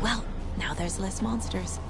Well, now there's less monsters.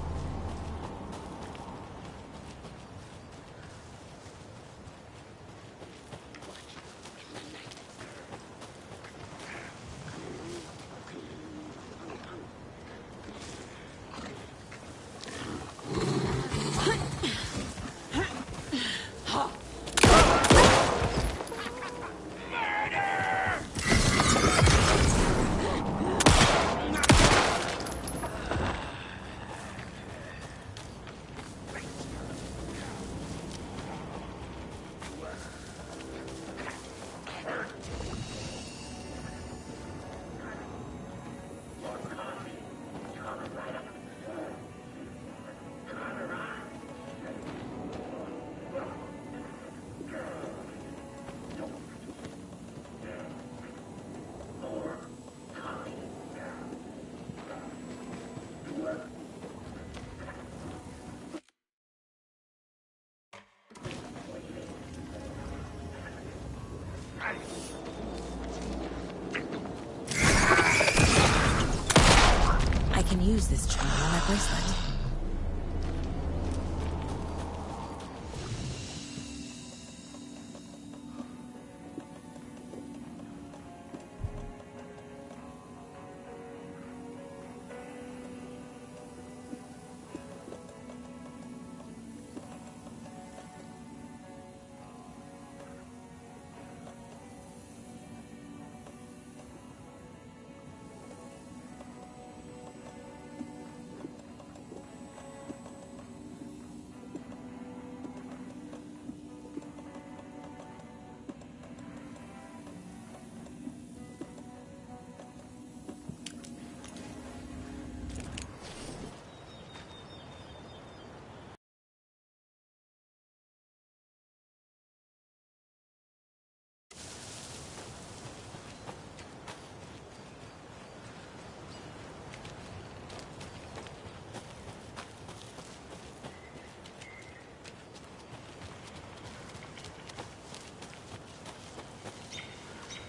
I can use this charm on my bracelet.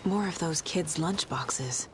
More of those kids' lunchboxes.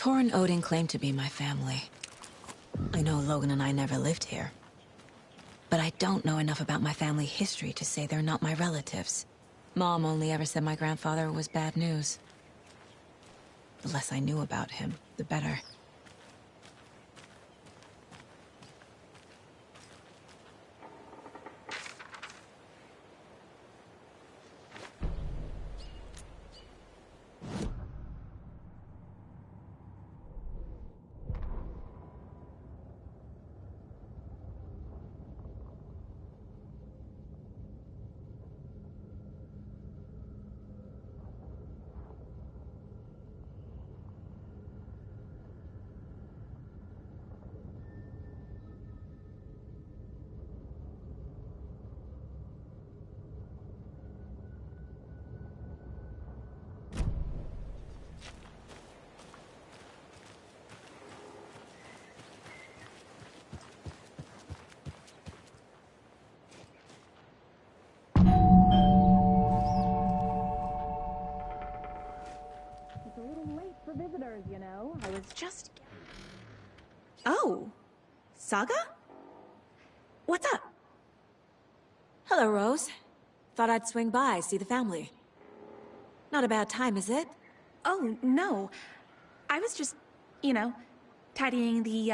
Tor and Odin claim to be my family. I know Logan and I never lived here. But I don't know enough about my family history to say they're not my relatives. Mom only ever said my grandfather was bad news. The less I knew about him, the better. Oh, Saga? What's up? Hello, Rose. Thought I'd swing by, see the family. Not a bad time, is it? Oh, no. I was just, you know, tidying the.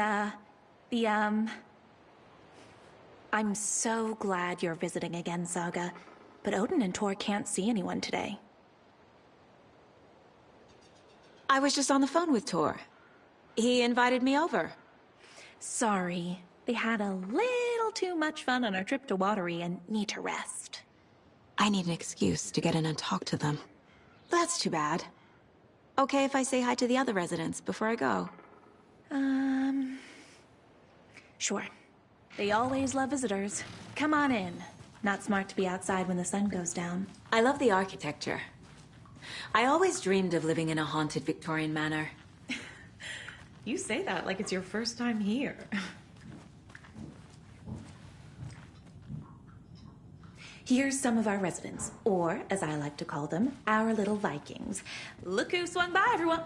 I'm so glad you're visiting again, Saga. But Odin and Tor can't see anyone today. I was just on the phone with Tor. He invited me over. Sorry. They had a little too much fun on our trip to Watery and need to rest. I need an excuse to get in and talk to them. That's too bad. Okay if I say hi to the other residents before I go? Sure. They always love visitors. Come on in. Not smart to be outside when the sun goes down. I love the architecture. I always dreamed of living in a haunted Victorian manor. You say that like it's your first time here. Here's some of our residents, or as I like to call them, our little Vikings. Look who swung by, everyone.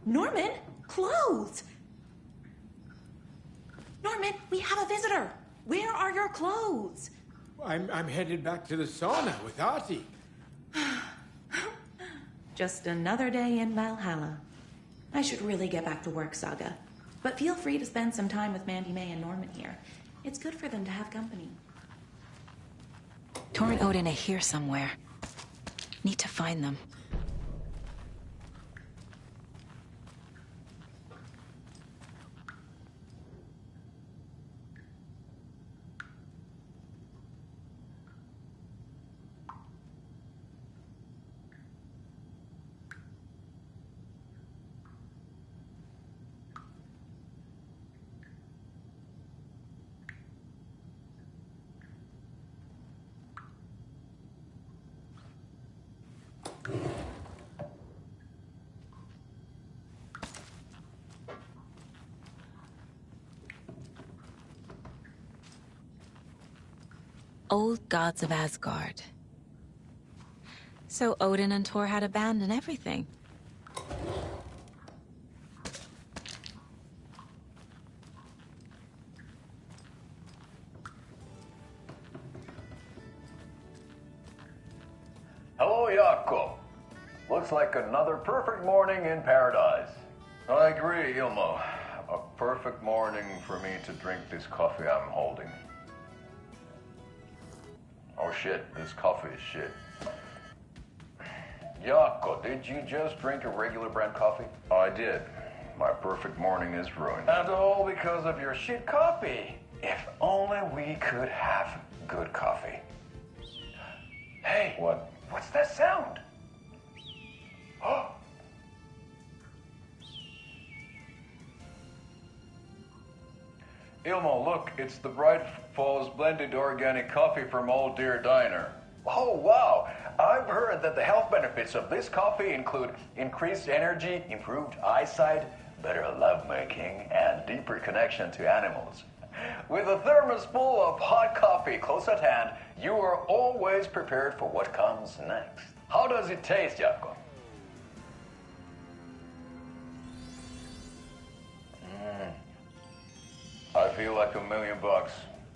Norman, clothes. Norman, we have a visitor. Where are your clothes? I'm headed back to the sauna with Artie. Just another day in Valhalla. I should really get back to work, Saga. But feel free to spend some time with Mandy May and Norman here. It's good for them to have company. Tor and Odin are here somewhere. Need to find them. Old gods of Asgard. So Odin and Tor had a band and everything. Hello, Jakob. Looks like another perfect morning in paradise. I agree, Ilmo. A perfect morning for me to drink this coffee I'm holding. Oh shit, this coffee is shit. Jakob, did you just drink a regular brand coffee? I did. My perfect morning is ruined. And all because of your shit coffee. If only we could have good coffee. Hey. What? What's that sound? Oh. Ilmo, look, it's the Bright Falls blended organic coffee from Old Deer Diner. Oh, wow. I've heard that the health benefits of this coffee include increased energy, improved eyesight, better lovemaking, and deeper connection to animals. With a thermos full of hot coffee close at hand, you are always prepared for what comes next. How does it taste, Jakob? I feel like $1,000,000.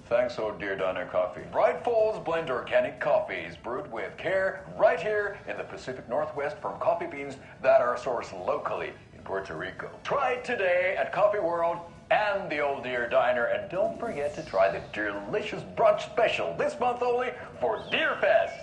Thanks, Old Deer Diner Coffee. Bright Falls Blend Organic Coffee is brewed with care right here in the Pacific Northwest from coffee beans that are sourced locally in Puerto Rico. Try it today at Coffee World and the Old Deer Diner, and don't forget to try the delicious brunch special this month only for Deer Fest.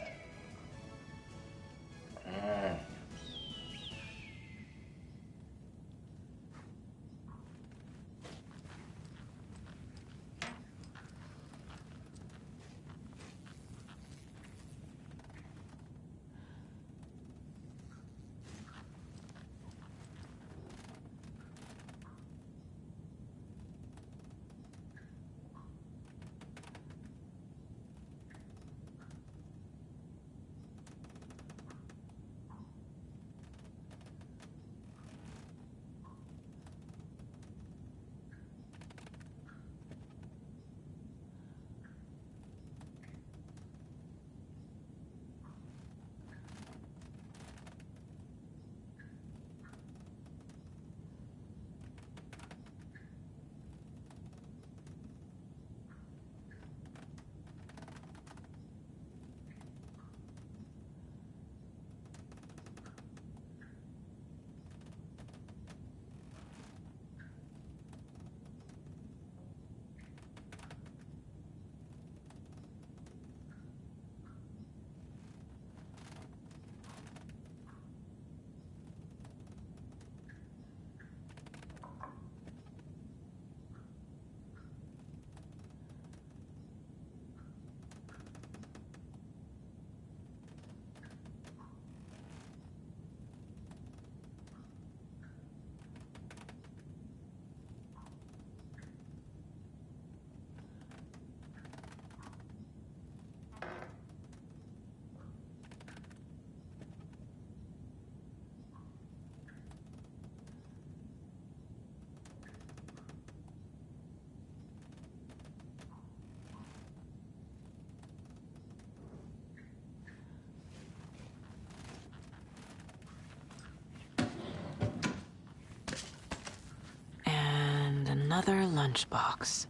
another lunchbox.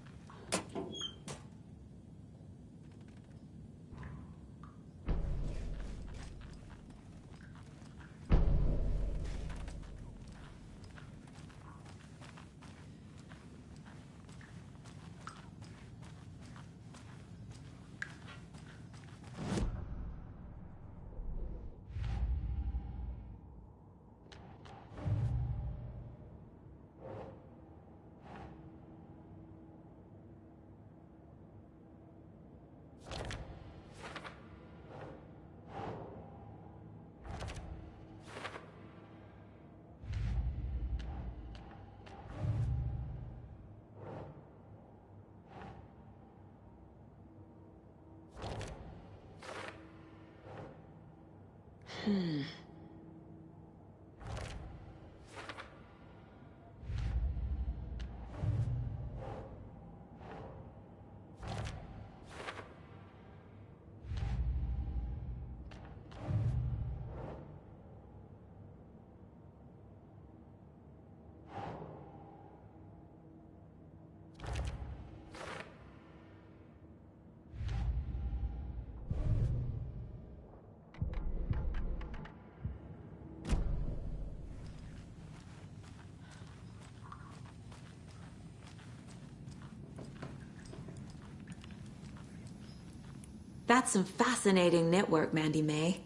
That's some fascinating knitwork, Mandy May.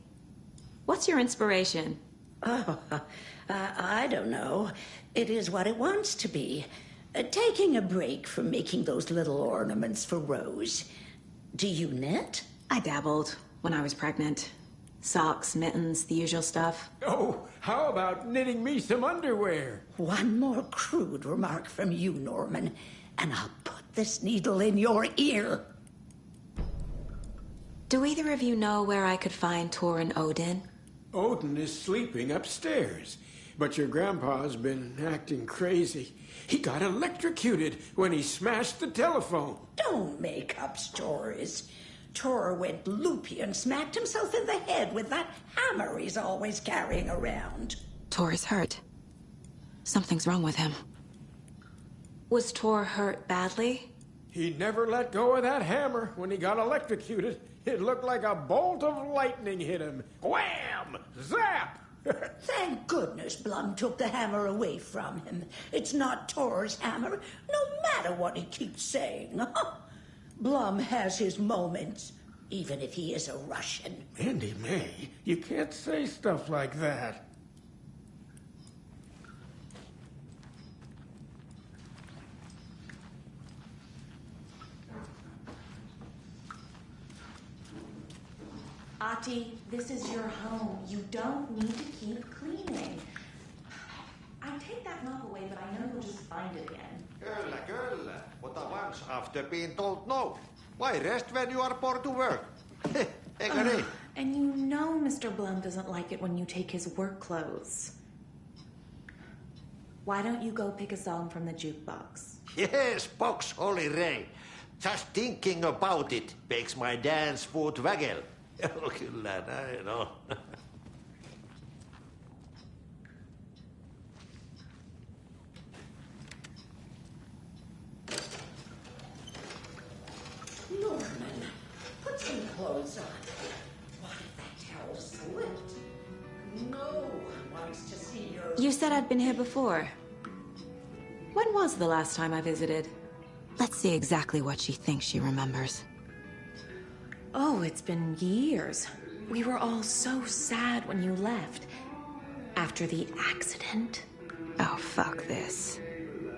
What's your inspiration? Oh, I don't know. It is what it wants to be. Taking a break from making those little ornaments for Rose. Do you knit? I dabbled when I was pregnant. Socks, mittens, the usual stuff. Oh, how about knitting me some underwear? One more crude remark from you, Norman, and I'll put this needle in your ear. Do either of you know where I could find Torin Odin? Odin is sleeping upstairs, but your grandpa's been acting crazy. He got electrocuted when he smashed the telephone. Don't make up stories. Tor went loopy and smacked himself in the head with that hammer he's always carrying around. Tor is hurt. Something's wrong with him. Was Tor hurt badly? He never let go of that hammer when he got electrocuted. It looked like a bolt of lightning hit him. Wham! Zap! Thank goodness Blum took the hammer away from him. It's not Tor's hammer, no matter what he keeps saying. Blum has his moments, even if he is a Russian. Mandy May, you can't say stuff like that. Ati, this is your home. You don't need to keep cleaning. I take that mop away, but I know you'll just find it again. Kyllä, kyllä. But once after being told no. Why rest when you are born to work? Eikö niin? And you know Mr. Blum doesn't like it when you take his work clothes. Why don't you go pick a song from the jukebox? Yes, box Olli Ray. Just thinking about it makes my dance foot waggle. Kyllä näin on. Norman, put some clothes on. What if that towel slipped? No one wants to see your... You said I'd been here before. When was the last time I visited? Let's see exactly what she thinks she remembers. Oh, it's been years. We were all so sad when you left. After the accident. Oh, fuck this.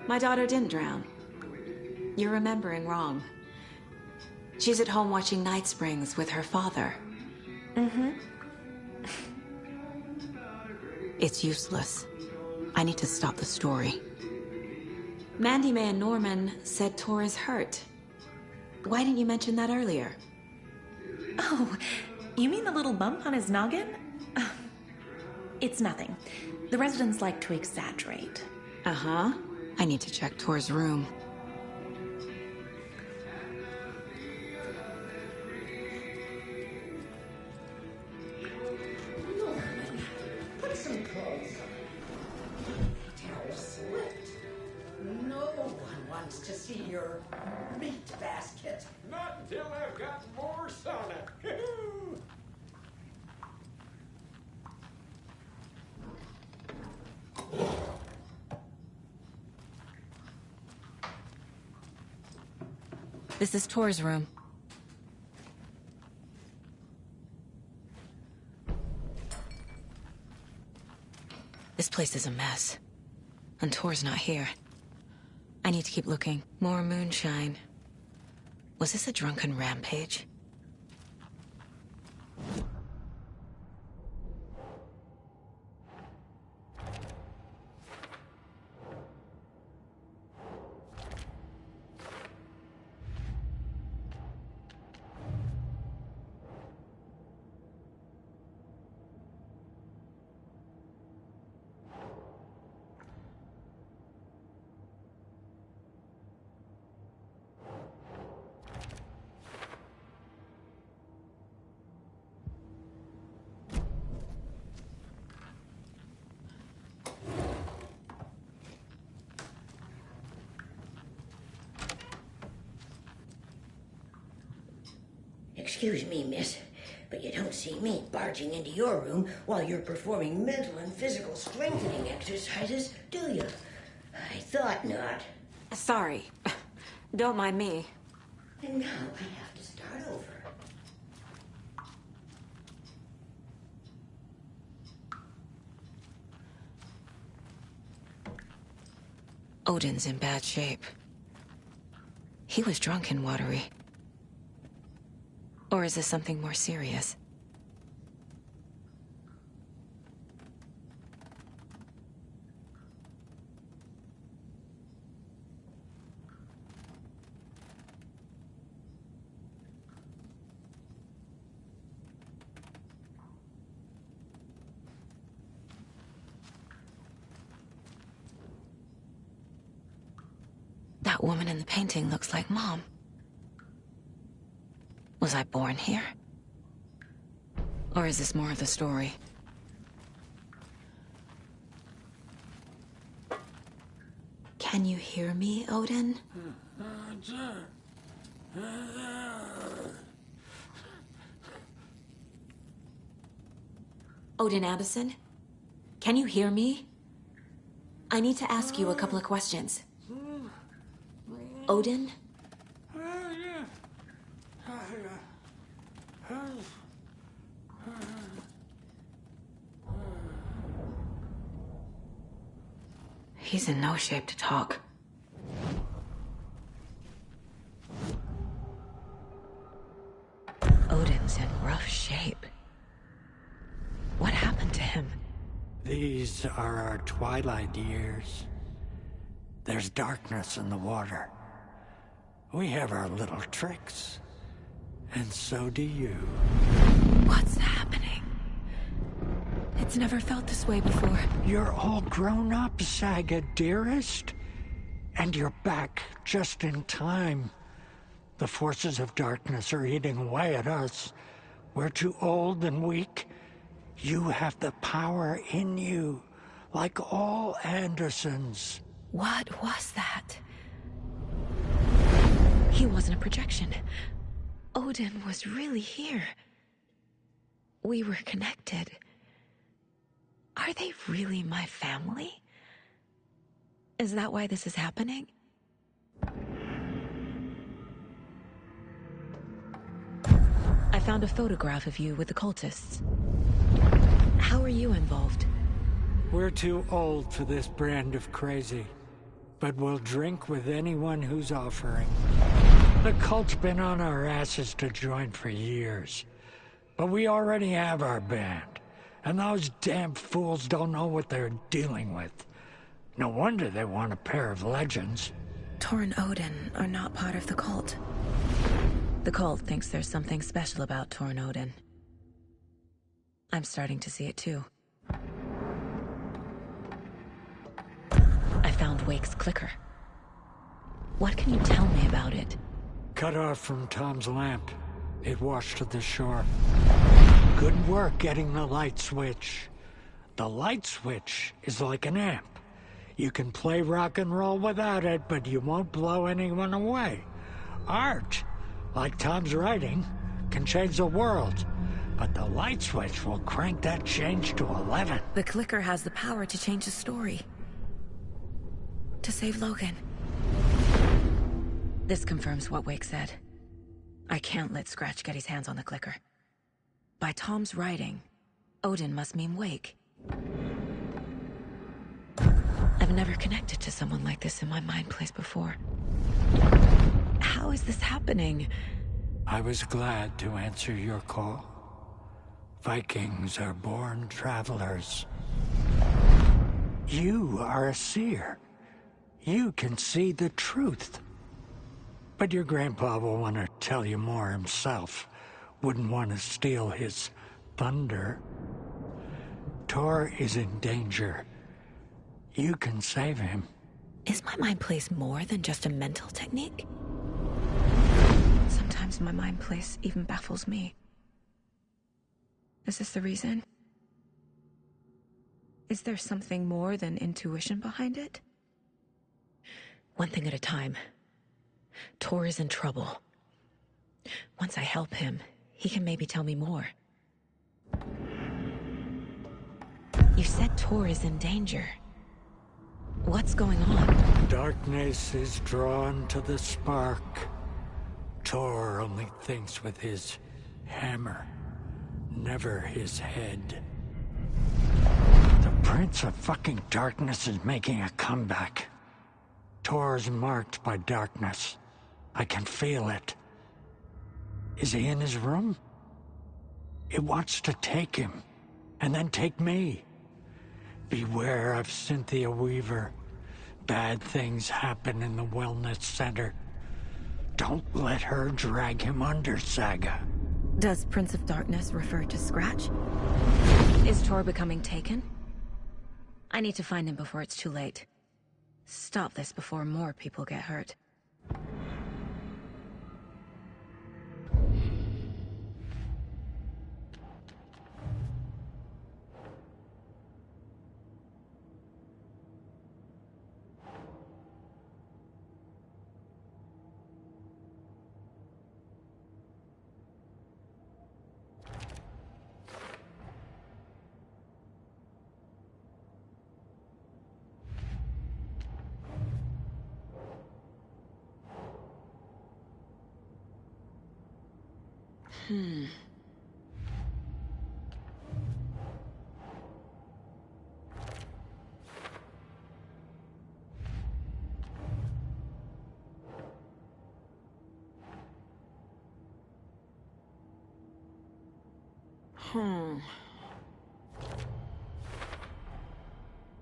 My daughter didn't drown. You're remembering wrong. She's at home watching Night Springs with her father. Mm-hmm. It's useless. I need to stop the story. Mandy May and Norman said Tor is hurt. Why didn't you mention that earlier? Oh, you mean the little bump on his noggin? It's nothing. The residents like to exaggerate. Uh-huh. I need to check Tor's room. Norman, put some clothes on. The towel slipped. No one wants to see your meat basket. Not until I've got more sauna. This is Tor's room. This place is a mess. And Tor's not here. I need to keep looking. More moonshine. Was this a drunken rampage? Excuse me, miss, but you don't see me barging into your room while you're performing mental and physical strengthening exercises, do you? I thought not. Sorry. Don't mind me. And now I have to start over. Odin's in bad shape. He was drunk and watery. Or is this something more serious? That woman in the painting looks like Mom. Was I born here? Or is this more of the story? Can you hear me, Odin? Odin Addison? Can you hear me? I need to ask you a couple of questions. Odin? He's in no shape to talk. Odin's in rough shape. What happened to him? These are our twilight years. There's darkness in the water. We have our little tricks. And so do you. What's happening? It's never felt this way before. You're all grown up, Saga, dearest. And you're back just in time. The forces of darkness are eating away at us. We're too old and weak. You have the power in you, like all Andersons. What was that? He wasn't a projection. Odin was really here. We were connected. Are they really my family? Is that why this is happening? I found a photograph of you with the cultists. How are you involved? We're too old for this brand of crazy, but we'll drink with anyone who's offering. The cult's been on our asses to join for years, but we already have our band, and those damn fools don't know what they're dealing with. No wonder they want a pair of legends. Tor and Odin are not part of the cult. The cult thinks there's something special about Tor and Odin. I'm starting to see it too. I found Wake's clicker. What can you tell me about it? Cut off from Tom's lamp. It washed to the shore. Good work getting the light switch. The light switch is like an amp. You can play rock and roll without it, but you won't blow anyone away. Art, like Tom's writing, can change the world, but the light switch will crank that change to 11. The clicker has the power to change the story. To save Logan. This confirms what Wake said. I can't let Scratch get his hands on the clicker. By Tom's writing, Odin must mean Wake. I've never connected to someone like this in my mind place before. How is this happening? I was glad to answer your call. Vikings are born travelers. You are a seer. You can see the truth. But your grandpa will want to tell you more himself. Wouldn't want to steal his thunder. Tor is in danger. You can save him. Is my mind place more than just a mental technique? Sometimes my mind place even baffles me. Is this the reason? Is there something more than intuition behind it? One thing at a time. Tor is in trouble. Once I help him, he can maybe tell me more. You said Tor is in danger. What's going on? Darkness is drawn to the spark. Tor only thinks with his hammer, never his head. The Prince of fucking Darkness is making a comeback. Tor's marked by darkness. I can feel it. Is he in his room? It wants to take him, and then take me. Beware of Cynthia Weaver. Bad things happen in the wellness center. Don't let her drag him under, Saga. Does Prince of Darkness refer to Scratch? Is Tor becoming taken? I need to find him before it's too late. Stop this before more people get hurt.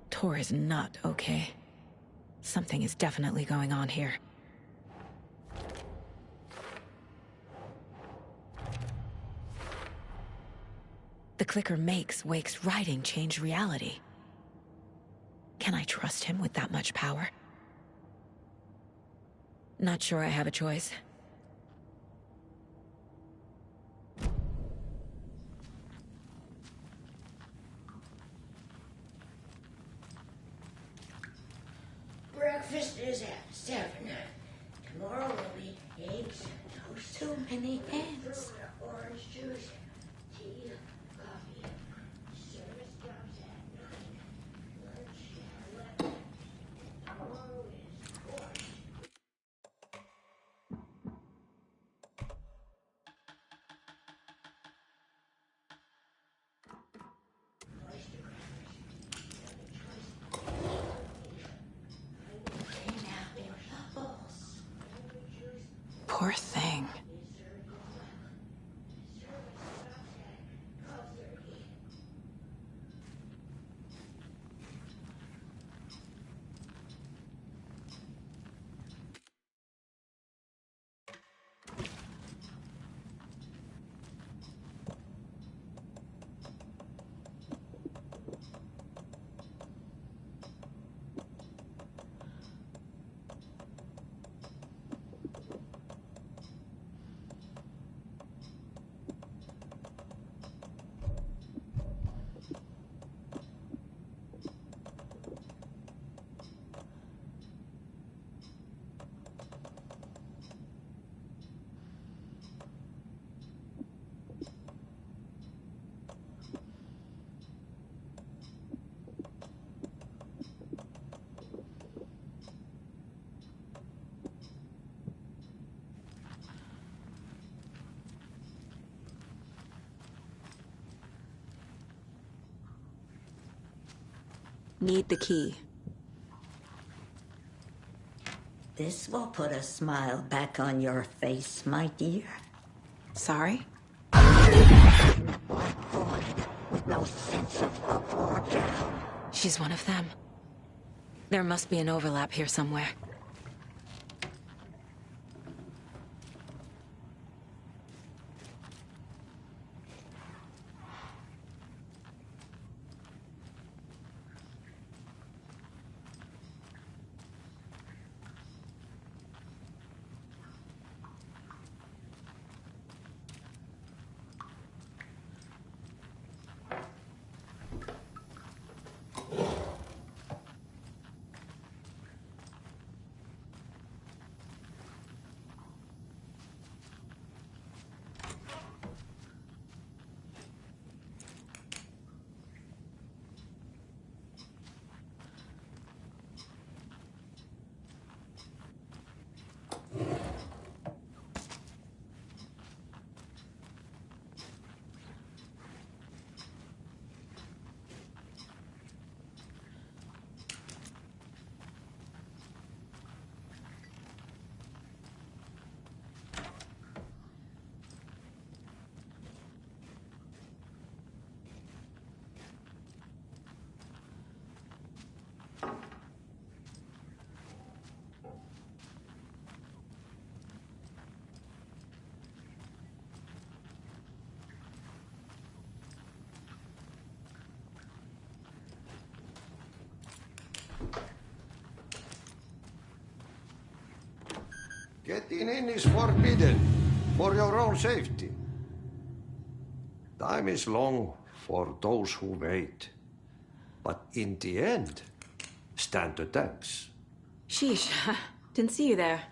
Tor is not okay. Something is definitely going on here. The clicker makes Wake's writing change reality. Can I trust him with that much power? Not sure I have a choice. Breakfast is at 7. Tomorrow will be eggs, toast, Too many eggs. orange juice, tea, coffee. Service comes at 9. Lunch at 11. Tomorrow is pork. Poor thing. Need the key. This will put a smile back on your face, my dear. Sorry? With no sense of up or down. She's one of them. There must be an overlap here somewhere. Getting in is forbidden, for your own safety. Time is long for those who wait. But in the end, stand the thanks. Sheesh. Didn't see you there.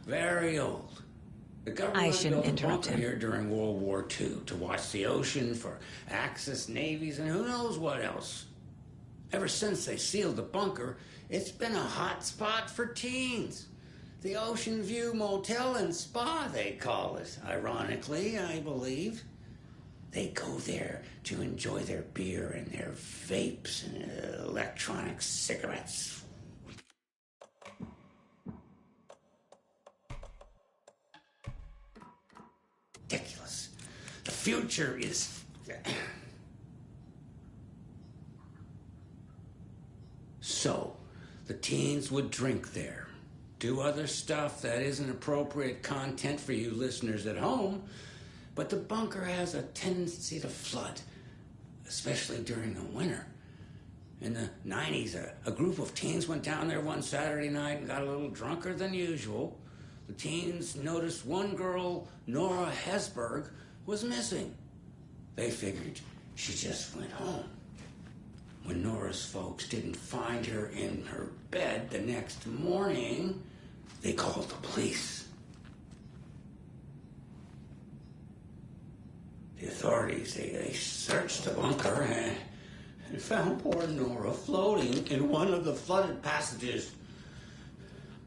Very old. The government I shouldn't built a interrupt bunker him. here during World War II to watch the ocean for Axis navies and who knows what else. Ever since they sealed the bunker, it's been a hot spot for teens. The Ocean View Motel and Spa, they call it. Ironically, I believe. They go there to enjoy their beer and their vapes and electronic cigarettes. Ridiculous. The future is... So, the teens would drink there, do other stuff that isn't appropriate content for you listeners at home, but the bunker has a tendency to flood, especially during the winter. In the 90s, a group of teens went down there one Saturday night and got a little drunker than usual. The teens noticed one girl, Nora Hesberg, was missing. They figured she just went home. When Nora's folks didn't find her in her bed the next morning, they called the police. The authorities, they searched the bunker and found poor Nora floating in one of the flooded passages.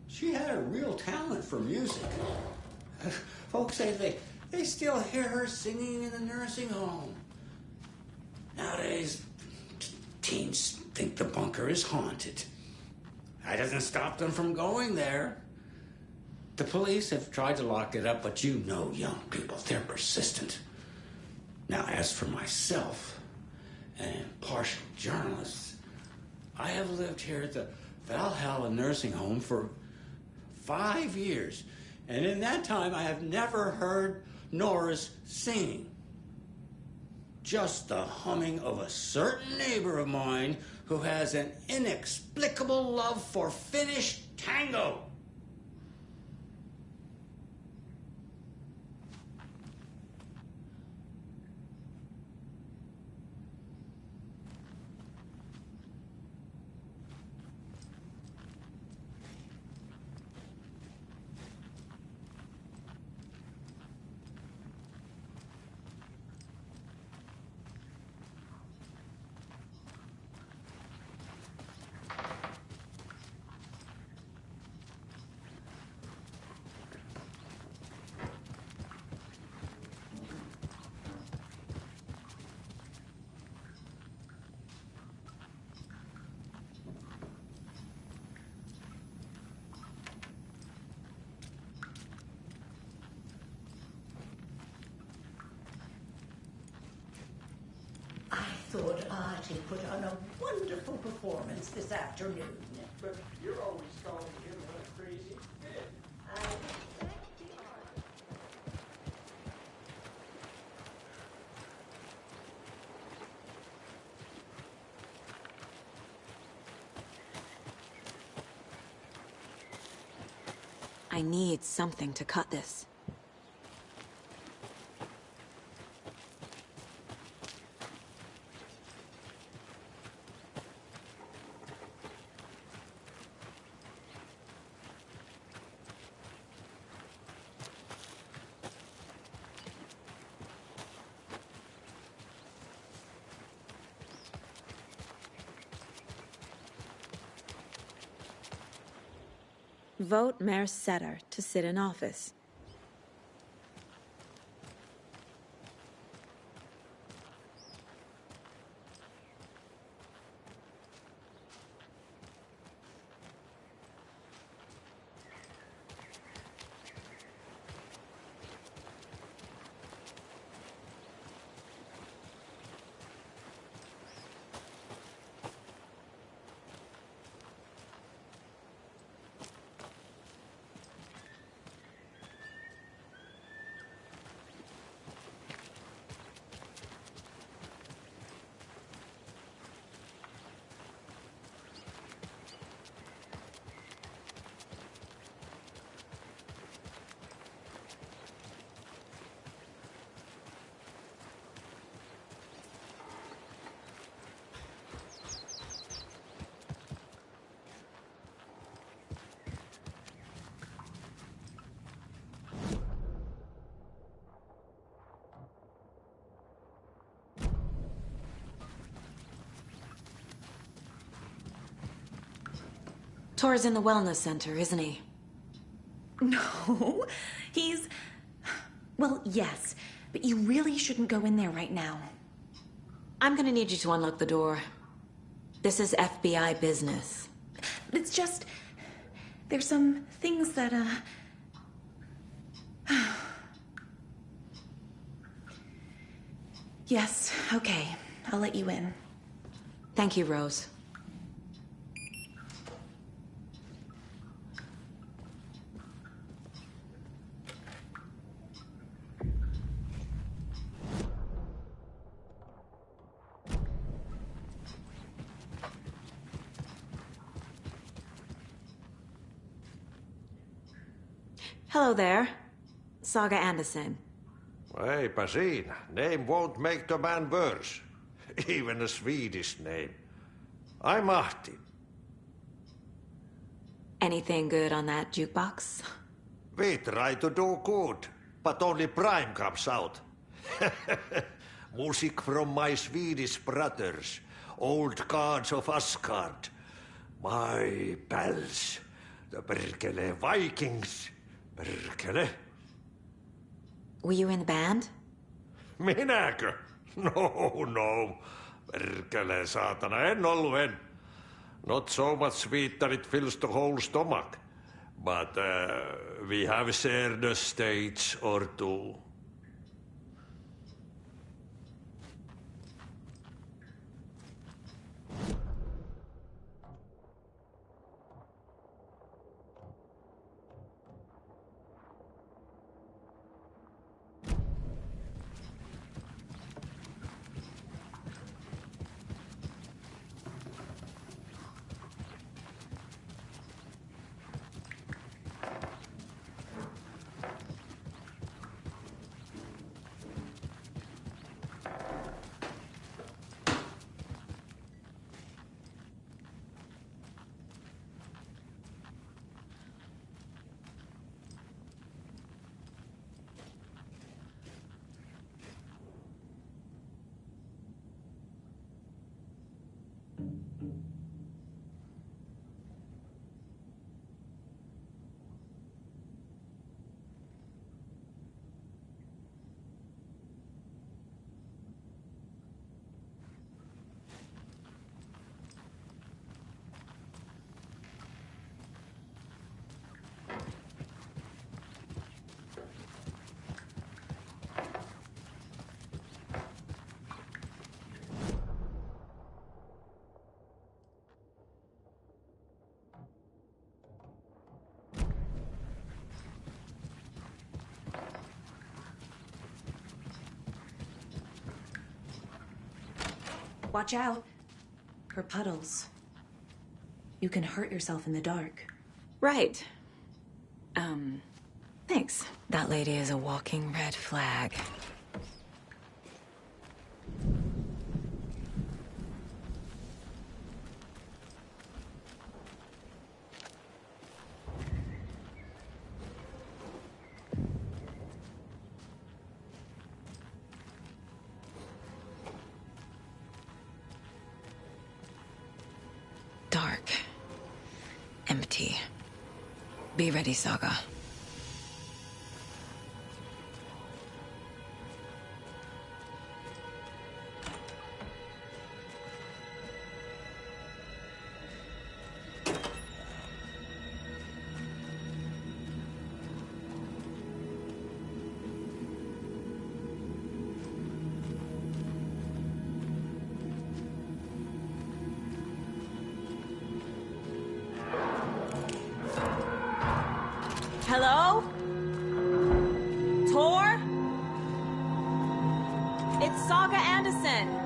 She had a real talent for music. Folks say they still hear her singing in the nursing home. Nowadays, teens think the bunker is haunted. That doesn't stop them from going there. The police have tried to lock it up, but you know young people, they're persistent. Now, as for myself, an impartial journalist, I have lived here at the Valhalla nursing home for 5 years, and in that time I have never heard Nora's singing. Just the humming of a certain neighbor of mine who has an inexplicable love for Finnish tango. thought Artie put on a wonderful performance this afternoon. But you're always calling him a crazy fit. I need something to cut this. Vote Mayor Setter to sit in office. Tor's in the wellness center, isn't he? No, he's... Well, yes, but you really shouldn't go in there right now. I'm gonna need you to unlock the door. This is FBI business. It's just... There's some things that, Yes, okay. I'll let you in. Thank you, Rose. Hello there. Saga Anderson. Eipä siinä. Name won't make the man worse. Even a Swedish name. I'm Ahti. Anything good on that jukebox? We try to do good, but only Prime comes out. Music from my Swedish brothers, old gods of Asgard. My pals, the Perkele Vikings. Perkele. Were you in the band? Minäkö? No. Perkele, saatana, en. Not so much sweet that it fills the whole stomach. But we have shared a stage or two. Watch out for puddles. You can hurt yourself in the dark. Right. Thanks. That lady is a walking red flag. Dark. Empty. Be ready, Saga. Hello? Tor? It's Saga Anderson.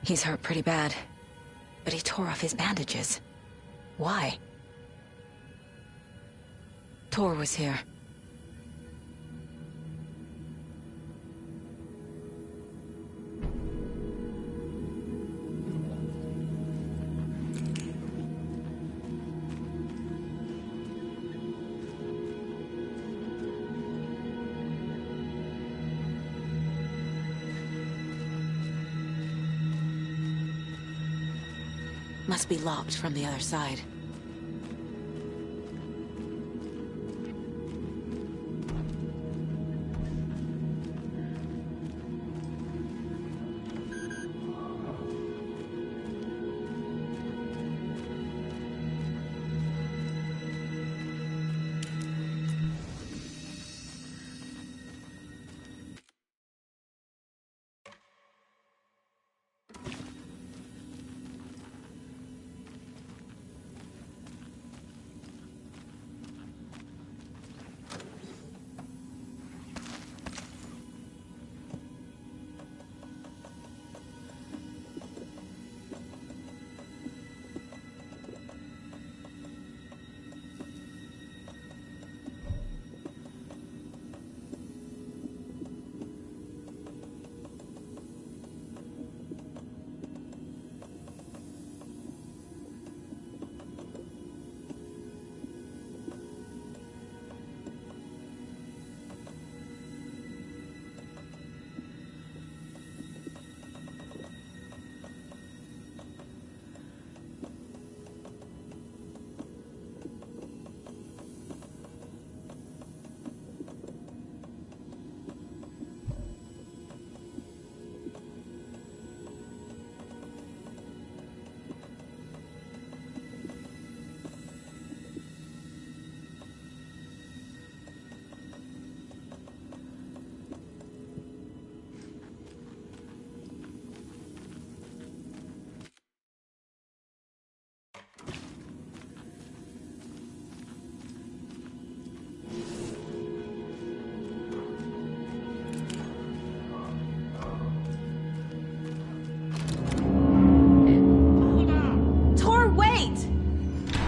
He's hurt pretty bad, but he tore off his bandages. Why? Tor was here. Must be locked from the other side.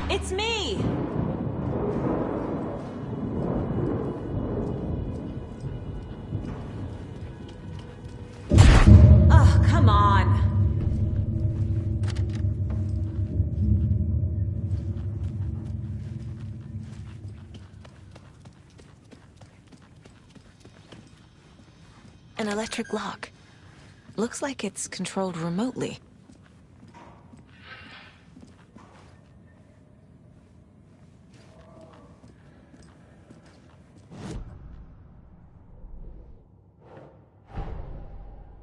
It's me! Oh, come on! An electric lock. Looks like it's controlled remotely.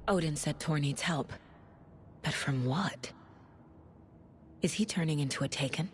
Odin said Tor needs help. But from what? Is he turning into a Taken?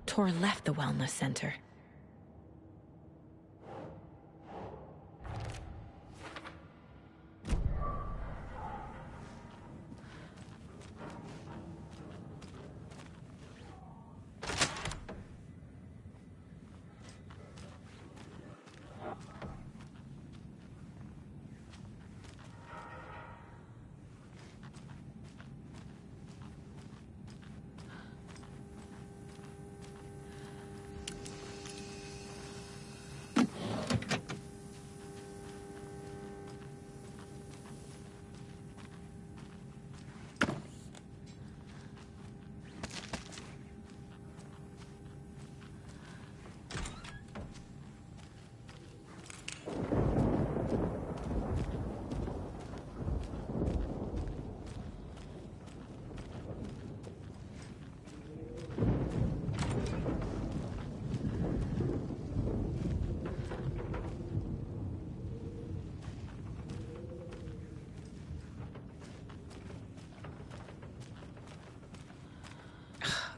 Tor left the wellness center.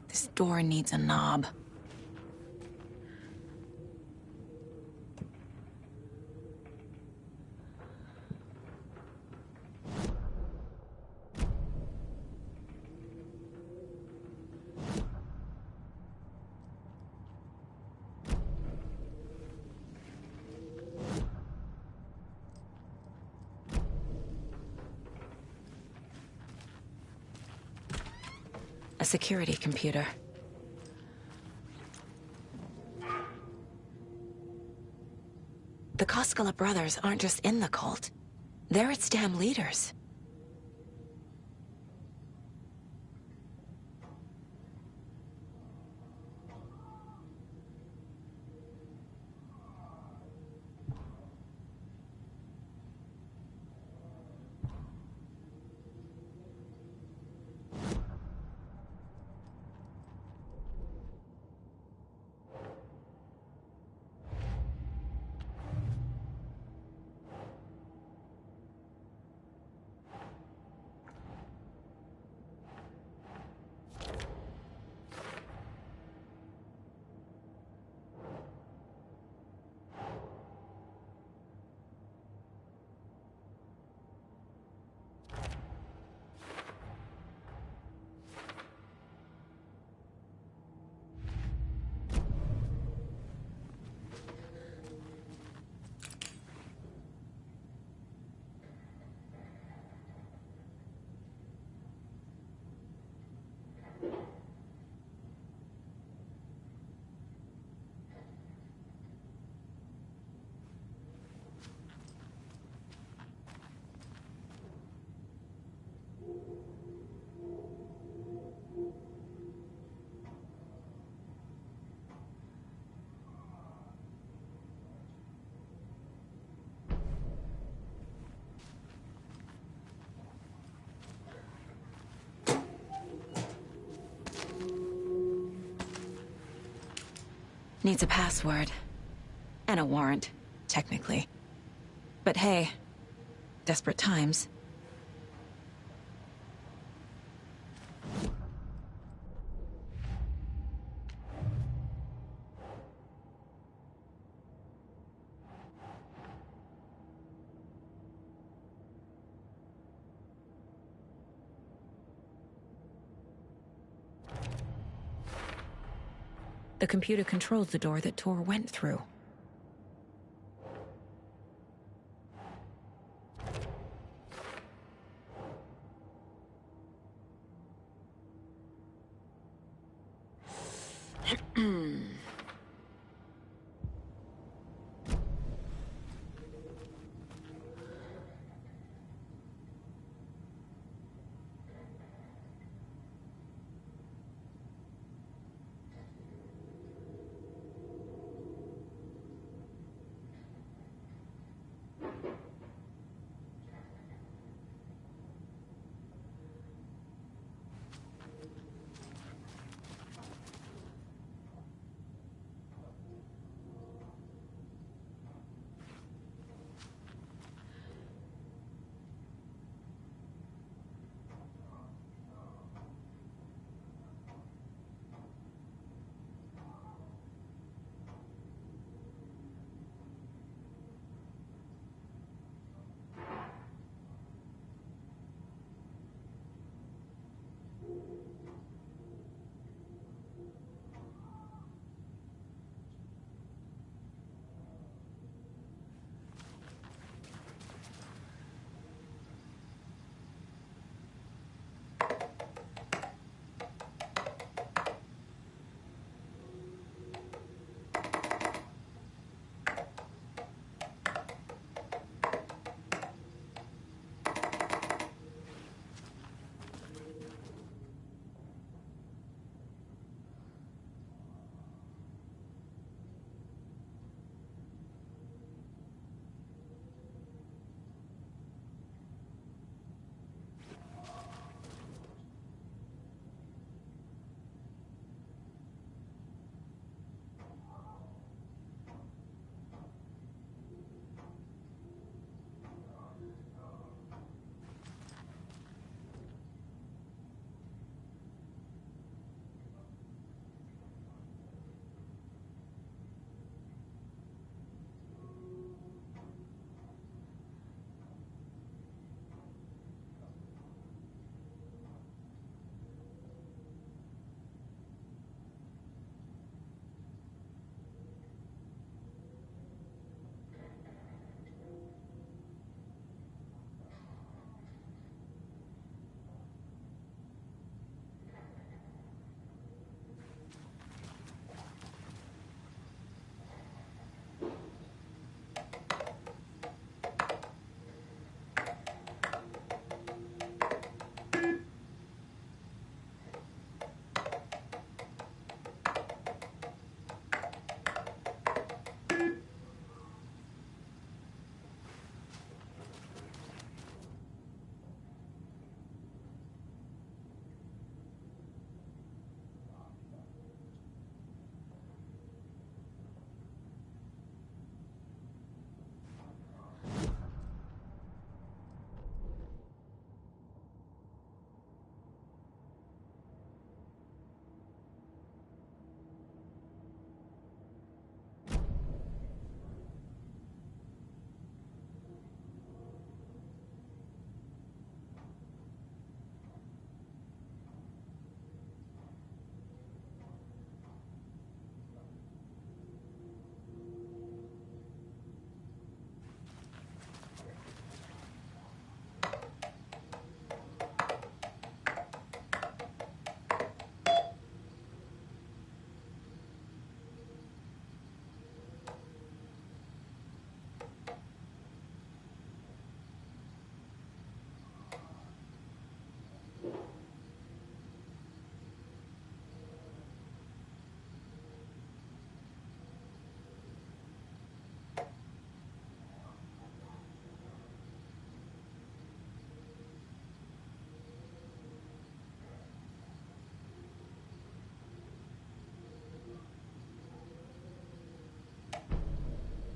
This door needs a knob. A security computer. The Koskela brothers aren't just in the cult. They're its damn leaders. Needs a password. And a warrant, technically. But hey, desperate times. The computer controls the door that Tor went through.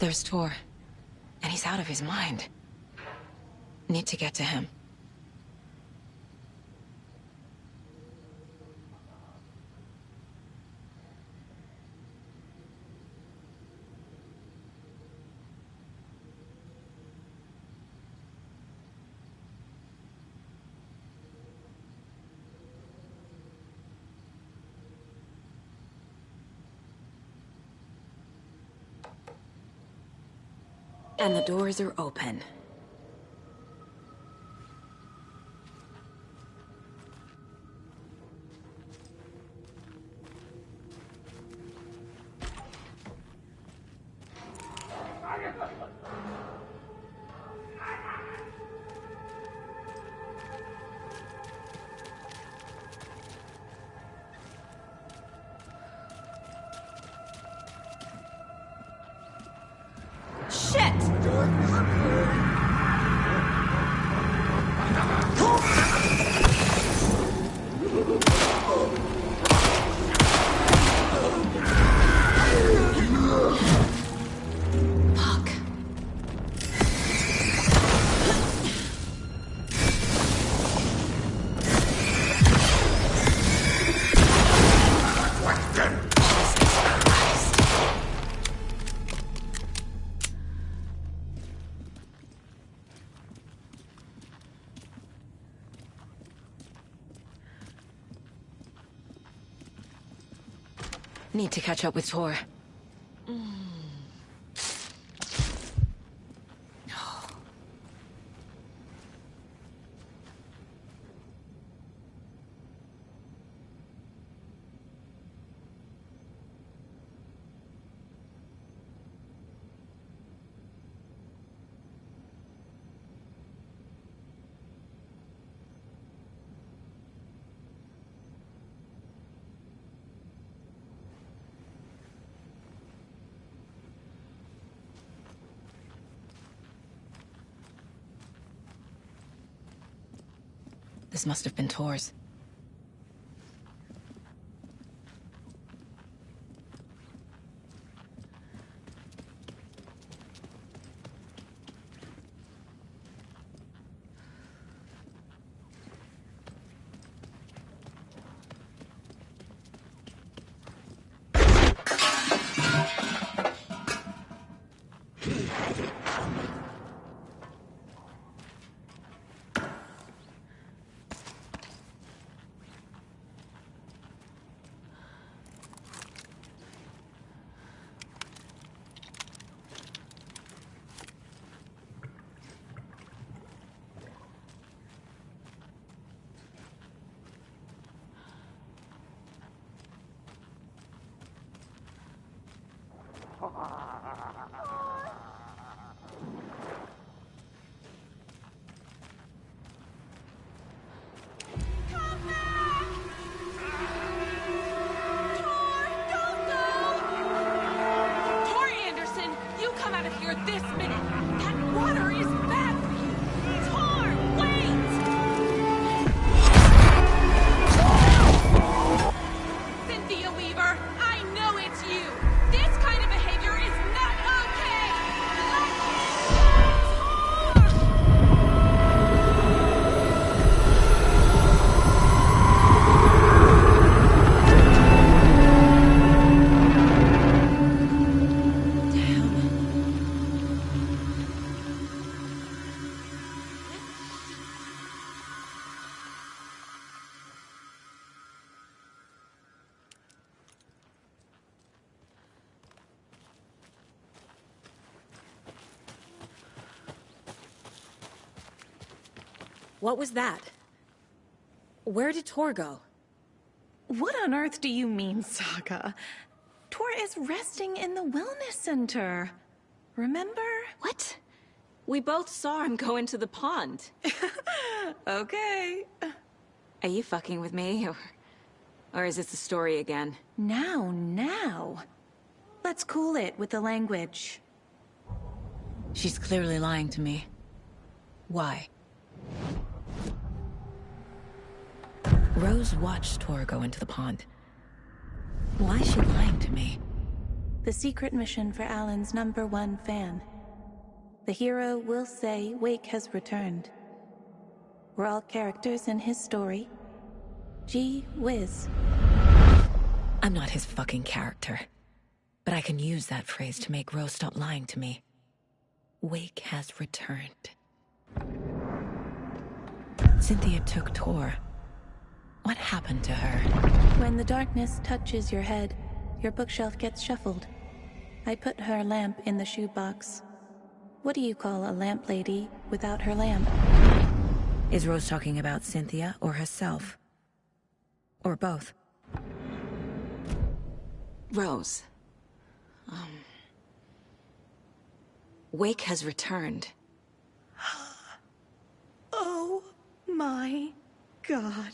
There's Tor, and he's out of his mind. Need to get to him. And the doors are open. Need to catch up with Tor. This must have been Tor's. What was that? Where did Tor go? What on earth do you mean, Saga? Tor is resting in the wellness center. Remember? What? We both saw him go into the pond. Okay. Are you fucking with me, or is this a story again? Now. Let's cool it with the language. She's clearly lying to me. Why? Rose watched Tor go into the pond. Why is she lying to me? The secret mission for Alan's #1 fan. The hero will say Wake has returned. We're all characters in his story. Gee whiz. I'm not his fucking character. But I can use that phrase to make Rose stop lying to me. Wake has returned. Cynthia took Tor. What happened to her? When the darkness touches your head, your bookshelf gets shuffled. I put her lamp in the shoebox. What do you call a lamp lady without her lamp? Is Rose talking about Cynthia or herself? Or both? Rose. Wake has returned. Oh my God.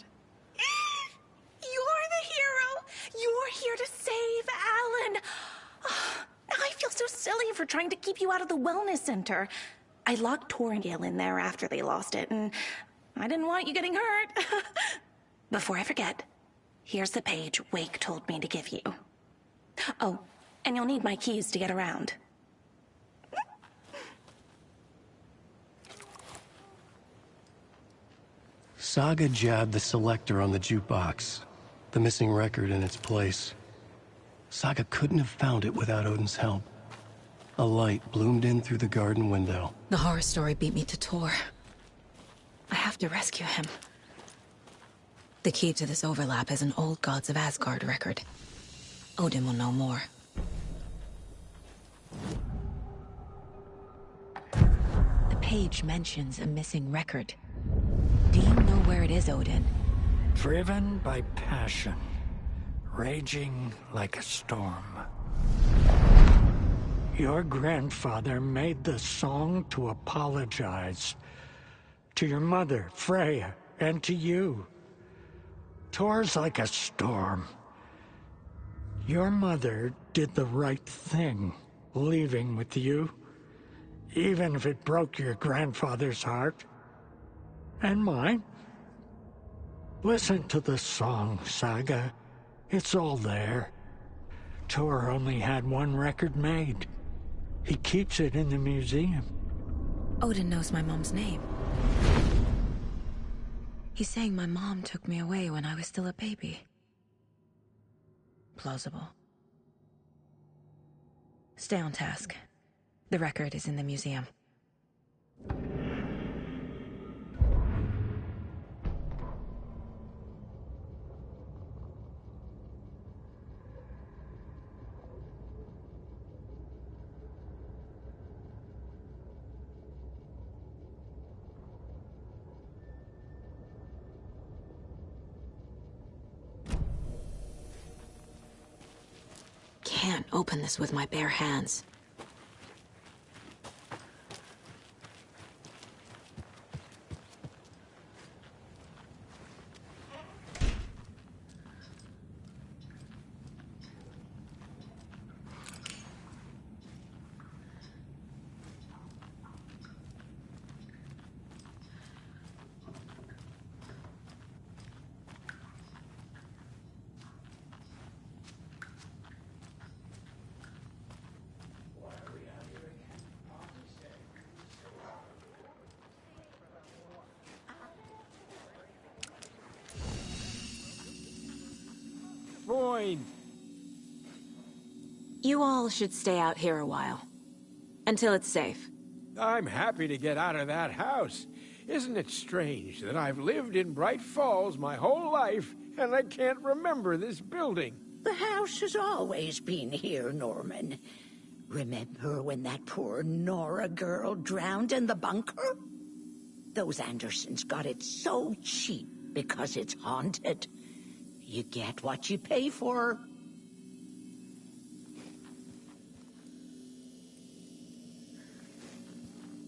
You're the hero! You're here to save Alan! I feel so silly for trying to keep you out of the wellness center. I locked Tor and Gale in there after they lost it, and I didn't want you getting hurt. Before I forget, here's the page Wake told me to give you. Oh, and you'll need my keys to get around. Saga jabbed the selector on the jukebox, the missing record in its place. Saga couldn't have found it without Odin's help. A light bloomed in through the garden window. The horror story beat me to Tor. I have to rescue him. The key to this overlap is an old Gods of Asgard record. Odin will know more. The page mentions a missing record. Do you know where it is, Odin? Driven by passion, raging like a storm. Your grandfather made the song to apologize. To your mother, Freya, and to you. Tor's like a storm. Your mother did the right thing, leaving with you, even if it broke your grandfather's heart. And mine. Listen to the song, Saga. It's all there. Tor only had one record made. He keeps it in the museum. Odin knows my mom's name. He's saying my mom took me away when I was still a baby. Plausible. Stay on task. The record is in the museum. Can't open this with my bare hands. Fine. You all should stay out here a while. Until it's safe. I'm happy to get out of that house. Isn't it strange that I've lived in Bright Falls my whole life, and I can't remember this building? The house has always been here, Norman. Remember when that poor Nora girl drowned in the bunker? Those Andersons got it so cheap because it's haunted. You get what you pay for.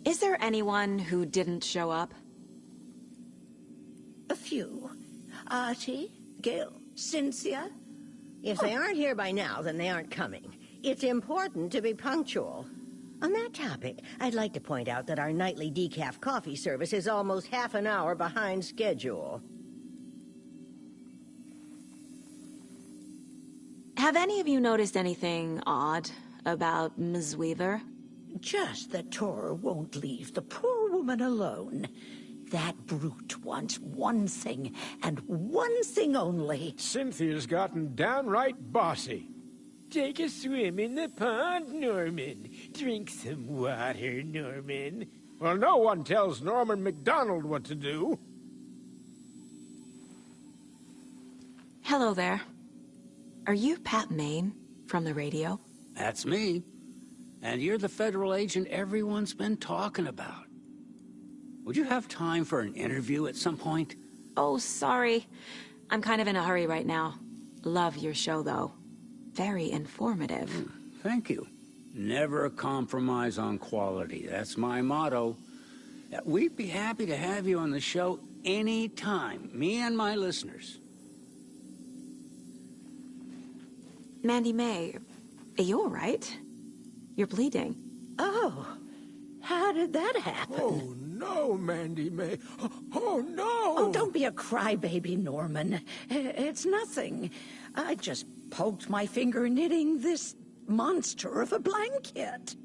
Is there anyone who didn't show up? A few. Artie, Gil, Cynthia. If they aren't here by now, then they aren't coming. It's important to be punctual. On that topic, I'd like to point out that our nightly decaf coffee service is almost half an hour behind schedule. Have any of you noticed anything odd about Ms. Weaver? Just that Tor won't leave the poor woman alone. That brute wants one thing, and one thing only. Cynthia's gotten downright bossy. Take a swim in the pond, Norman. Drink some water, Norman. Well, no one tells Norman MacDonald what to do. Hello there. Are you Pat Maine from the radio? That's me. And you're the federal agent everyone's been talking about. Would you have time for an interview at some point? Oh, sorry. I'm kind of in a hurry right now. Love your show, though. Very informative. Thank you. Never compromise on quality. That's my motto. We'd be happy to have you on the show anytime, me and my listeners. Mandy May, are you all right? You're bleeding. Oh, how did that happen? Oh, no, Mandy May. Oh, no! Oh, don't be a crybaby, Norman. It's nothing. I just poked my finger knitting this monster of a blanket.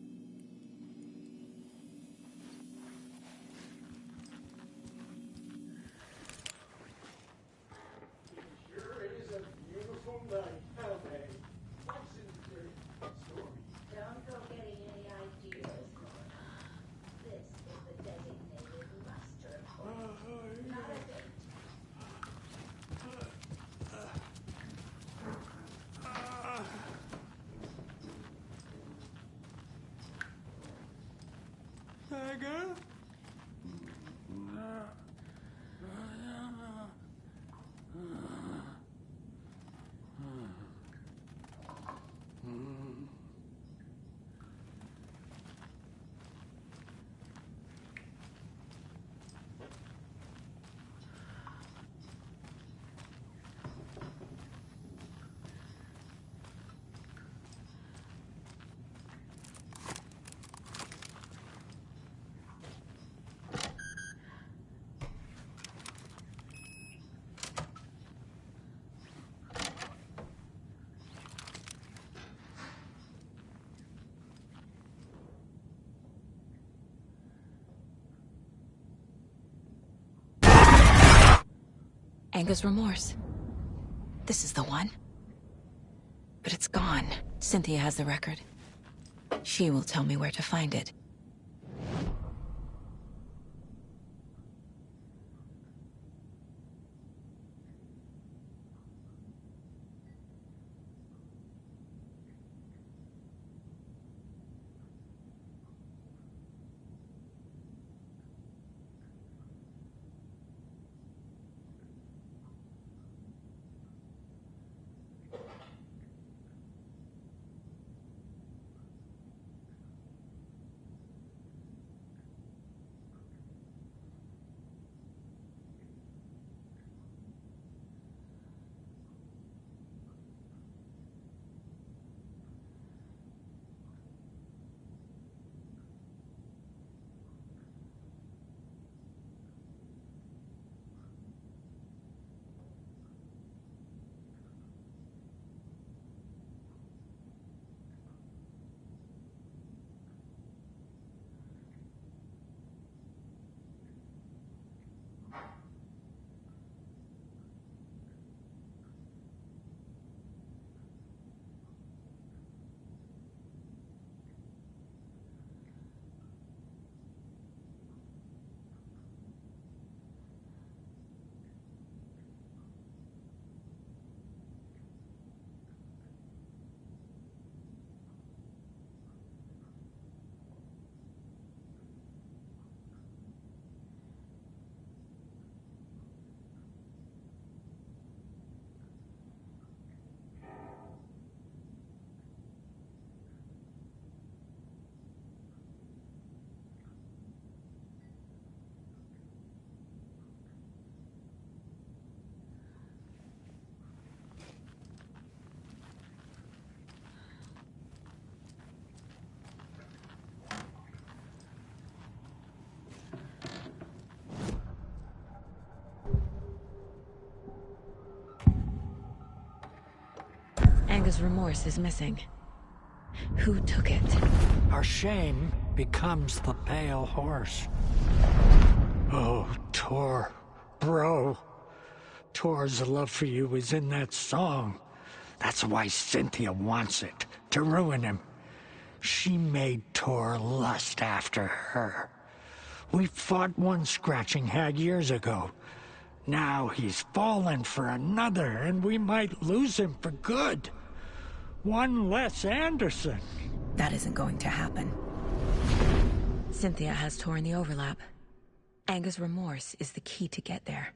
Anger's Remorse. This is the one. But it's gone. Cynthia has the record. She will tell me where to find it. Anger's Remorse is missing. Who took it? Our shame becomes the pale horse. Oh, Tor. Bro. Tor's love for you is in that song. That's why Cynthia wants it, to ruin him. She made Tor lust after her. We fought one scratching hag years ago. Now he's fallen for another, and we might lose him for good. One less Anderson. That isn't going to happen. Cynthia has Tor in the overlap. Anger's Remorse is the key to get there.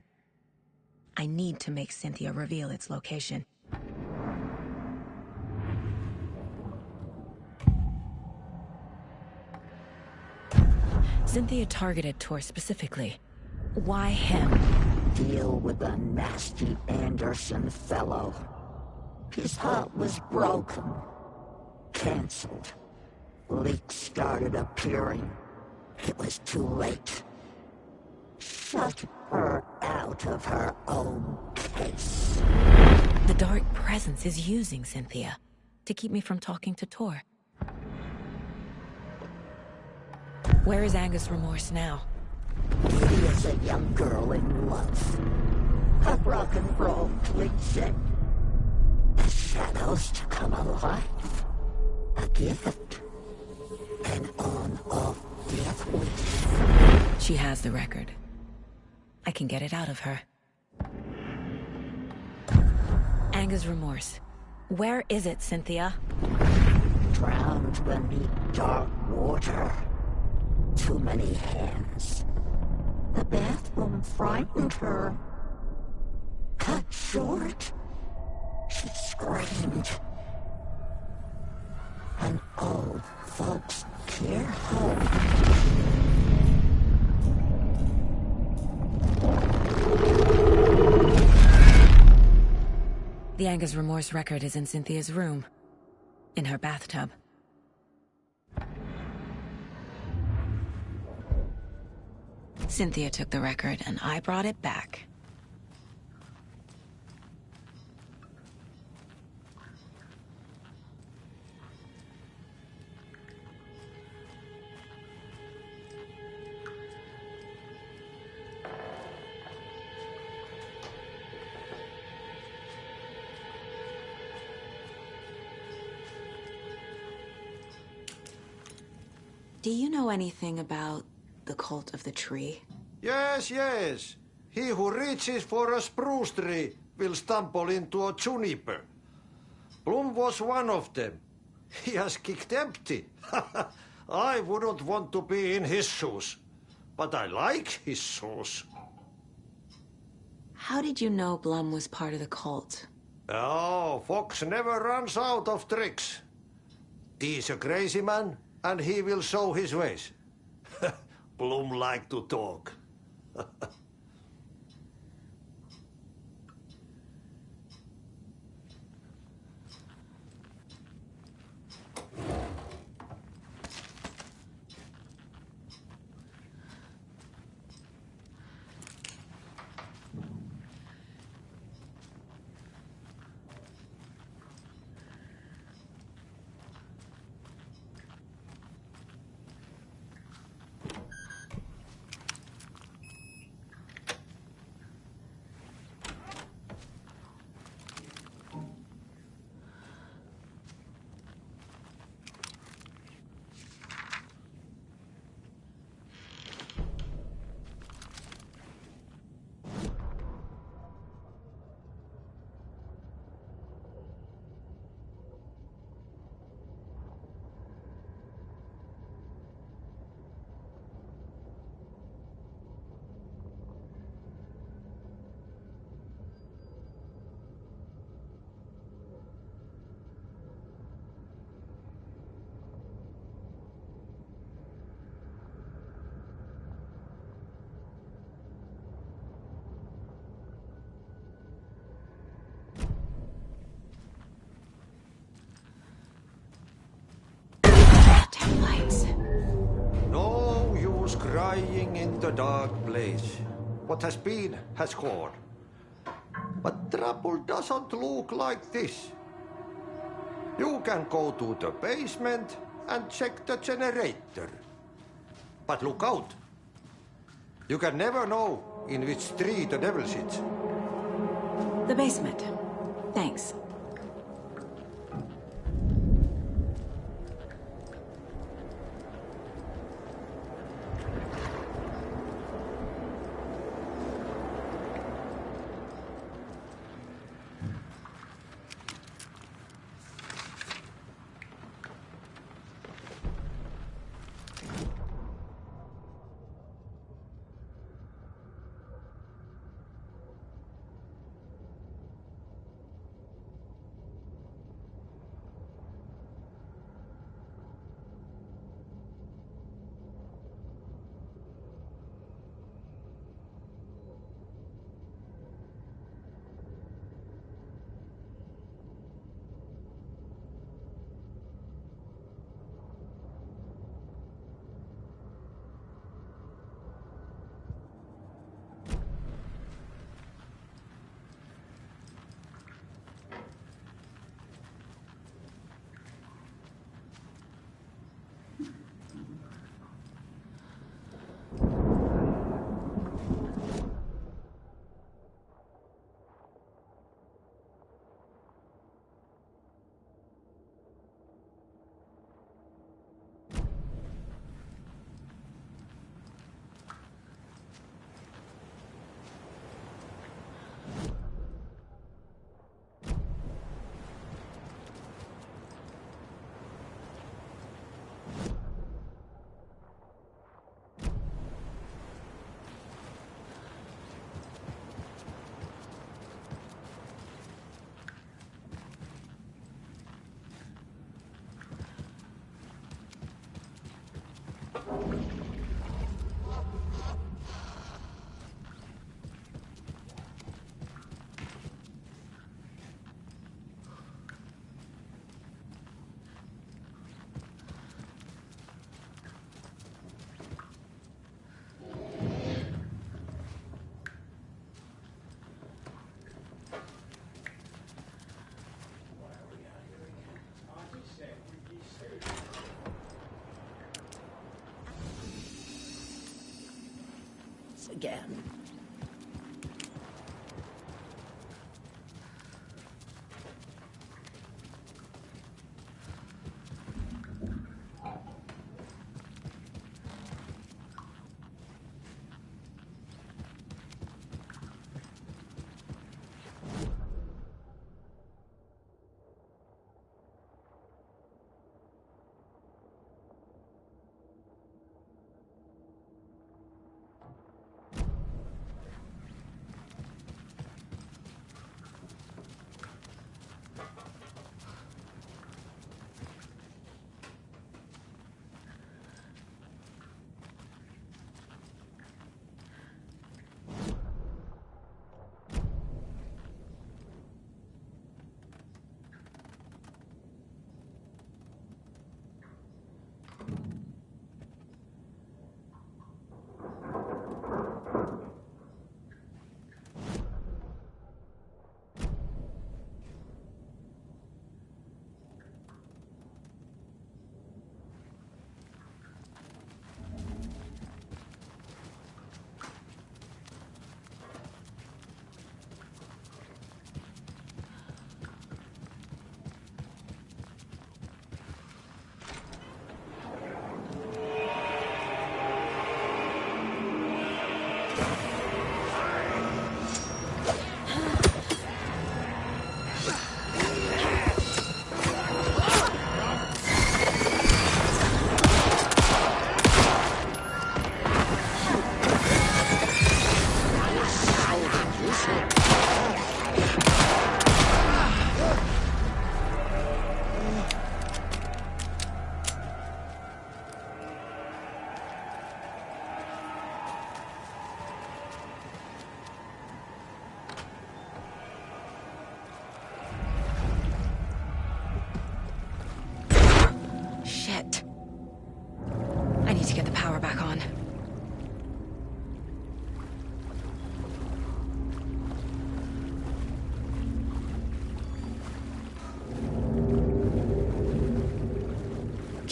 I need to make Cynthia reveal its location. Cynthia targeted Tor specifically. Why him? Deal with the nasty Anderson fellow. His heart was broken. Cancelled. Leaks started appearing. It was too late. Shut her out of her own case. The Dark Presence is using Cynthia to keep me from talking to Tor. Where is Anger's Remorse now? She is a young girl in love. A rock and roll cliche. The shadows to come alive. A gift. An on-off death wish. She has the record. I can get it out of her. Anger's Remorse. Where is it, Cynthia? Drowned beneath dark water. Too many hands. The bathroom frightened her. Cut short. She screamed. An old folks' care home. The Anger's Remorse record is in Cynthia's room. In her bathtub. Cynthia took the record, and I brought it back. Do you know anything about the Cult of the Tree? Yes, yes. He who reaches for a spruce tree will stumble into a juniper. Bloom was one of them. He has kicked empty. I wouldn't want to be in his shoes, but I like his shoes. How did you know Blum was part of the cult? Oh, Fox never runs out of tricks. He's a crazy man, and he will show his ways. Bloom like to talk. No use crying in the dark place. What has been has gone. But trouble doesn't look like this. You can go to the basement and check the generator. But look out. You can never know in which tree the devil sits. The basement. Thanks. Again.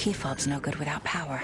key fob's no good without power.